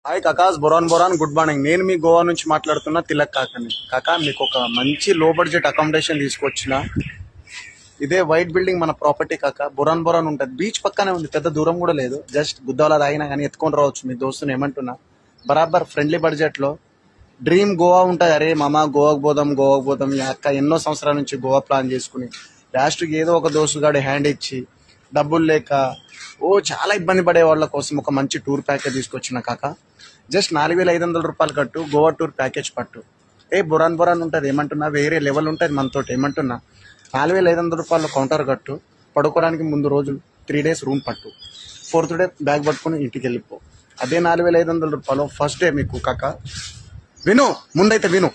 Hi కాకాస్ బొరాన్ good morning. నేను మీ గోవా నుంచి మాట్లాడుతున్నా, తిలక్ కాకని. కాకా మీకు ఒక మంచి లో బడ్జెట్ అకామిడేషన్ తీసుకొచ్చిన. ఇదే వైట్ బిల్డింగ్ మన ప్రాపర్టీ కాక. బొరాన్ ఉంటుంది, బీచ్ పక్కనే ఉంది, పెద్ద దూరం కూడా లేదు. జస్ట్ గుద్దవలా తాగినా కానీ ఎత్తుకొని రావచ్చు మీ దోస్తుని. ఏమంటున్నా బరాబర్ ఫ్రెండ్లీ బడ్జెట్ లో డ్రీమ్ గోవా ఉంటుంది. అరే మామ గోవాకు పోదాం ఈ అక్క ఎన్నో సంవత్సరాల నుంచి గోవా ప్లాన్ చేసుకుని లాస్ట్కి ఏదో ఒక దోస్తుగాడి హ్యాండ్ ఇచ్చి డబ్బులు లేక చాలా ఇబ్బంది పడే వాళ్ళ కోసం ఒక మంచి టూర్ ప్యాకేజ్ తీసుకొచ్చిన కాక. జస్ట్ 4,500 రూపాయలు కట్టు, గోవా టూర్ ప్యాకేజ్ పట్టు. బొరాన్ ఉంటుంది. ఏమంటున్నా వేరే లెవెల్ ఉంటుంది మనతోటి. ఏమంటున్నా 4,500 రూపాయలు కౌంటర్ కట్టు, పడుకోవడానికి ముందు రోజు 3 days రూమ్ పట్టు, 4th డే బ్యాగ్ పట్టుకుని ఇంటికి వెళ్ళిపో. అదే 4,500 రూపాయలు ఫస్ట్ డే మీకు కాక. విను, ముందైతే విను.